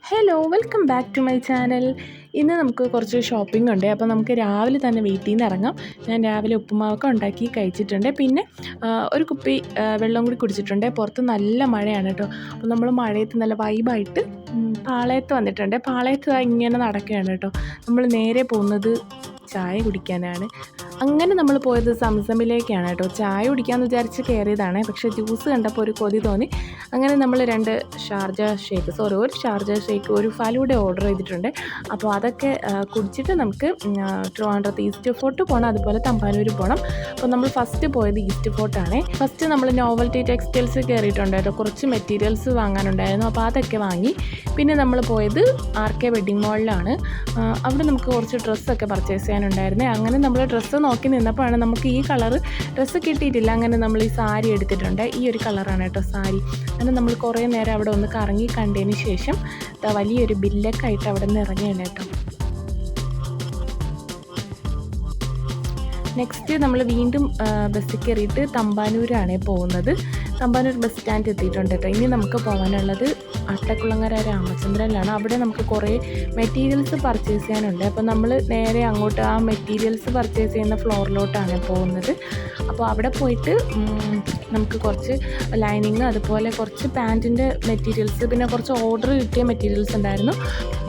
Hello welcome back to my channel. ഇന്ന് നമുക്ക് കുറച്ച് ഷോപ്പിംഗ് ഉണ്ട്. അപ്പോൾ നമുക്ക് രാവിലെ തന്നെ വീട്ടിൽ നിന്ന് ഇറങ്ങാം. ഞാൻ രാവിലെ ഉപ്പുമാവൊക്കെ ഉണ്ടാക്കി കഴിച്ചിട്ടുണ്ട്. പിന്നെ ഒരു കുപ്പി വെള്ളം കൂടി കുടിച്ചിട്ടുണ്ട്. പുറത്ത് നല്ല മഴയാണ് കേട്ടോ. അപ്പോൾ നമ്മൾ മഴയത്ത് നല്ല വൈബായിട്ട് പാളയത്ത് വന്നിട്ടുണ്ട്. പാളയത്ത് ഇങ്ങനെ നടക്കുകയാണ് കേട്ടോ. നമ്മൾ നേരെ പോകുന്നത് ചായ കുടിക്കാനാണ്. അങ്ങനെ നമ്മൾ പോയത് സംസമിലേക്കാണ് കേട്ടോ. ചായ കുടിക്കാമെന്ന് വിചാരിച്ച് കയറിയതാണ്. പക്ഷേ ജ്യൂസ് കണ്ടപ്പോൾ ഒരു കൊതി തോന്നി. അങ്ങനെ നമ്മൾ ഒരു ഷാർജ ഷേക്ക് ഒരു ഫലൂഡ ഓർഡർ ചെയ്തിട്ടുണ്ട്. അപ്പോൾ അതൊക്കെ കുടിച്ചിട്ട് നമുക്ക് ട്രിവാൻഡ്രത്ത് ഈസ്റ്റ് ഫോർട്ട് പോകണം, അതുപോലെ തമ്പാനൂർ പോകണം. അപ്പോൾ നമ്മൾ ഫസ്റ്റ് പോയത് ഈസ്റ്റ് ഫോർട്ടാണ്. ഫസ്റ്റ് നമ്മൾ നോവൽറ്റി ടെക്സ്റ്റൈൽസ് കയറിയിട്ടുണ്ട് കേട്ടോ. കുറച്ച് മെറ്റീരിയൽസ് വാങ്ങാനുണ്ടായിരുന്നു, അപ്പോൾ അതൊക്കെ വാങ്ങി. പിന്നെ നമ്മൾ പോയത് RK വെഡ്ഡിങ് മാളിലാണ്. അവിടെ നമുക്ക് കുറച്ച് ഡ്രസ്സൊക്കെ പർച്ചേസ് ചെയ്യാനുണ്ടായിരുന്നു. അങ്ങനെ നമ്മൾ ഡ്രസ്സ് നോക്കി നിന്നപ്പോഴാണ് നമുക്ക് ഈ കളറ് ഡ്രസ്സ് കിട്ടിയിട്ടില്ല. അങ്ങനെ നമ്മൾ ഈ സാരി എടുത്തിട്ടുണ്ട്. ഈ ഒരു കളറാണ് കേട്ടോ സാരി. അങ്ങനെ നമ്മൾ കുറേ നേരം അവിടെ ഒന്ന് കറങ്ങി കണ്ടതിന് ശേഷം വലിയൊരു ബില്ലൊക്കെ ആയിട്ട് അവിടെ നിന്ന് ഇറങ്ങിയാണ് കേട്ടോ. നെക്സ്റ്റ് നമ്മൾ വീണ്ടും ബസ്സിൽ കയറിയിട്ട് തമ്പാനൂരാണ് പോകുന്നത്. തമ്പാനൂർ ബസ് സ്റ്റാൻഡ് എത്തിയിട്ടുണ്ട് കേട്ടോ. ഇനി നമുക്ക് പോകാനുള്ളത് അട്ടക്കുളങ്ങര രാമചന്ദ്രനിലാണ്. അവിടെ നമുക്ക് കുറേ മെറ്റീരിയൽസ് പർച്ചേസ് ചെയ്യാനുണ്ട്. അപ്പോൾ നമ്മൾ നേരെ അങ്ങോട്ട് ആ മെറ്റീരിയൽസ് പർച്ചേസ് ചെയ്യുന്ന ഫ്ലോറിലോട്ടാണ് പോകുന്നത്. അപ്പോൾ അവിടെ പോയിട്ട് നമുക്ക് കുറച്ച് ലൈനിങ്, അതുപോലെ കുറച്ച് പാൻറ്റിൻ്റെ മെറ്റീരിയൽസ്, പിന്നെ കുറച്ച് ഓർഡർ കിട്ടിയ മെറ്റീരിയൽസ് ഉണ്ടായിരുന്നു.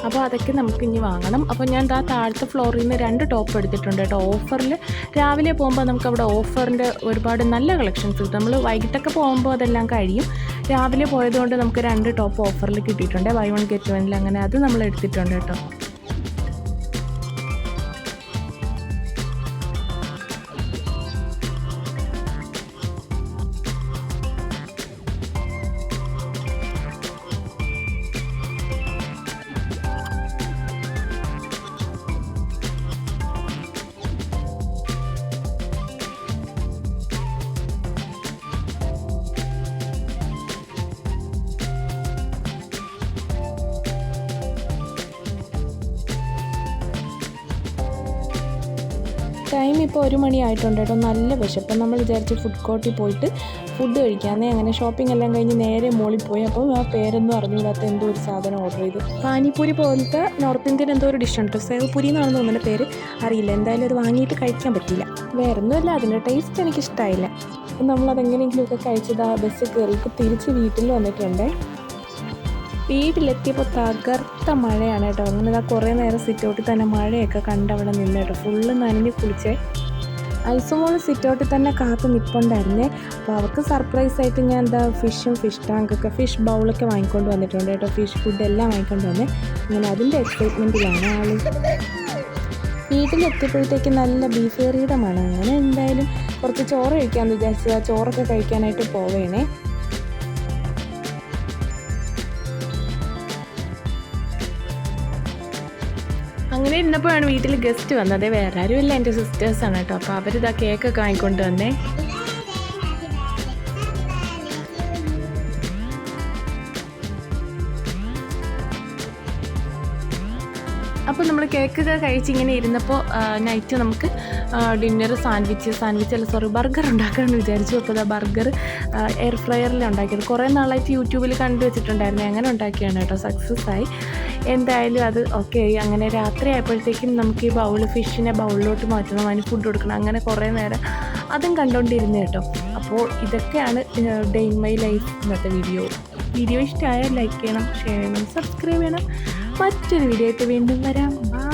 അപ്പോൾ അതൊക്കെ നമുക്ക് ഇനി വാങ്ങണം. അപ്പോൾ ഞാൻ താഴത്തെ ഫ്ലോറിൽ നിന്ന് 2 ടോപ്പ് എടുത്തിട്ടുണ്ട് കേട്ടോ. ഓഫറിൽ രാവിലെ പോകുമ്പോൾ നമുക്കവിടെ ഓഫറിൻ്റെ ഒരുപാട് നല്ല കളക്ഷൻസ് കിട്ടും. നമ്മൾ വൈകിട്ടൊക്കെ പോകുമ്പോൾ അതെല്ലാം കഴിയും. രാവിലെ പോയതുകൊണ്ട് നമുക്ക് 2 ടോപ്പ് ഓഫറിൽ കിട്ടിയിട്ടുണ്ട്. Buy 1 get 1. അങ്ങനെ അത് നമ്മൾ എടുത്തിട്ടുണ്ട് കേട്ടോ. ടൈം ഇപ്പോൾ 1 മണി ആയിട്ടുണ്ട് കേട്ടോ. നല്ല വിശപ്പ്. നമ്മൾ വിചാരിച്ച് ഫുഡ് കോർട്ടിൽ പോയിട്ട് ഫുഡ് കഴിക്കാമെന്നേ. അങ്ങനെ ഷോപ്പിംഗ് എല്ലാം കഴിഞ്ഞ് നേരെ മോളിൽ പോയി. അപ്പോൾ ആ പേരൊന്നും അറിഞ്ഞുകൂടാത്ത എന്തോ ഒരു സാധനം ഓർഡർ ചെയ്തു. പാനിപ്പൂരി പോലത്തെ നോർത്ത് ഇന്ത്യൻ എന്തോ ഒരു ഡിഷ് ഉണ്ട്. സേവ്പൂരി എന്നാണെന്ന് തോന്നുന്ന പേര് അറിയില്ല. എന്തായാലും അത് വാങ്ങിയിട്ട് കഴിക്കാൻ പറ്റില്ല. വേറൊന്നുമല്ല, അതിൻ്റെ ടേസ്റ്റ് എനിക്കിഷ്ടമായില്ല. അപ്പം നമ്മളതെങ്ങനെയെങ്കിലുമൊക്കെ കഴിച്ചത് ആ ബസ്സിൽ കയറിയിട്ട് തിരിച്ച് വീട്ടിൽ വന്നിട്ടുണ്ട്. വീട്ടിലെത്തിയപ്പോൾ തകർത്ത മഴയാണ് കേട്ടോ. അങ്ങനെ കുറേ നേരം സിറ്റൗട്ടിൽ തന്നെ മഴയൊക്കെ കണ്ടവിടെ നിന്ന് കേട്ടോ. ഫുള്ള് നനഞ്ഞ് കുളിച്ചേ. ഐസുമോൾ സിറ്റൗട്ടിൽ തന്നെ കാത്ത് നിൽപ്പുണ്ടായിരുന്നേ. അപ്പോൾ അവർക്ക് സർപ്രൈസായിട്ട് ഞാൻ ഫിഷ് ടാങ്കൊക്കെ, ഫിഷ് ബൗളൊക്കെ വാങ്ങിക്കൊണ്ട് വന്നിട്ടുണ്ട് കേട്ടോ. ഫിഷ് ഫുഡ് എല്ലാം വാങ്ങിക്കൊണ്ട് വന്നേ. അങ്ങനെ അതിൻ്റെ എക്സൈറ്റ്മെൻറ്റിലാണ് ആൾ. വീട്ടിലെത്തിയപ്പോഴത്തേക്ക് നല്ല ബീഫ് കറിയുടെ മണം. അങ്ങനെ എന്തായാലും കുറച്ച് ചോറ് കഴിക്കാമെന്ന് വിചാരിച്ചത്. ആ ചോറൊക്കെ കഴിക്കാനായിട്ട് പോവേണേ. അങ്ങനെ ഇരുന്നപ്പോഴാണ് വീട്ടിൽ ഗസ്റ്റ് വന്നത്. വേറെ ആരുമില്ല, എൻ്റെ സിസ്റ്റേഴ്സാണ് കേട്ടോ. അപ്പോൾ അവരിതാ കേക്കൊക്കെ വാങ്ങിക്കൊണ്ട് വന്നേ. അപ്പോൾ നമ്മൾ കേക്കൊക്കെ കഴിച്ചിങ്ങനെ ഇരുന്നപ്പോൾ നൈറ്റ് നമുക്ക് ഡിന്നർ ബർഗർ ഉണ്ടാക്കാമെന്ന് വിചാരിച്ചു. അപ്പോൾ ബർഗർ എയർ ഫ്രയറിൽ ഉണ്ടാക്കിയത്. കുറേ നാളായിട്ട് യൂട്യൂബിൽ കണ്ടു വെച്ചിട്ടുണ്ടായിരുന്നു. അങ്ങനെ ഉണ്ടാക്കിയാണ് കേട്ടോ. സക്സസ് ആയി. എന്തായാലും അത് ഓക്കെ ആയി. അങ്ങനെ രാത്രി ആയപ്പോഴത്തേക്കും നമുക്ക് ഈ ഫിഷിനെ ബൗളിലോട്ട് മാറ്റണം, അതിന് ഫുഡ് കൊടുക്കണം. അങ്ങനെ കുറേ നേരം അതും കണ്ടുകൊണ്ടിരുന്നു കേട്ടോ. അപ്പോൾ ഇതൊക്കെയാണ് ഡേ ഇൻ മൈ ലൈഫ് ഇന്നത്തെ വീഡിയോ ഇഷ്ടമായാൽ ലൈക്ക് ചെയ്യണം, ഷെയർ ചെയ്യണം, സബ്സ്ക്രൈബ് ചെയ്യണം. മറ്റൊരു വീഡിയോ ആയിട്ട് വീണ്ടും വരാം. ബൈ.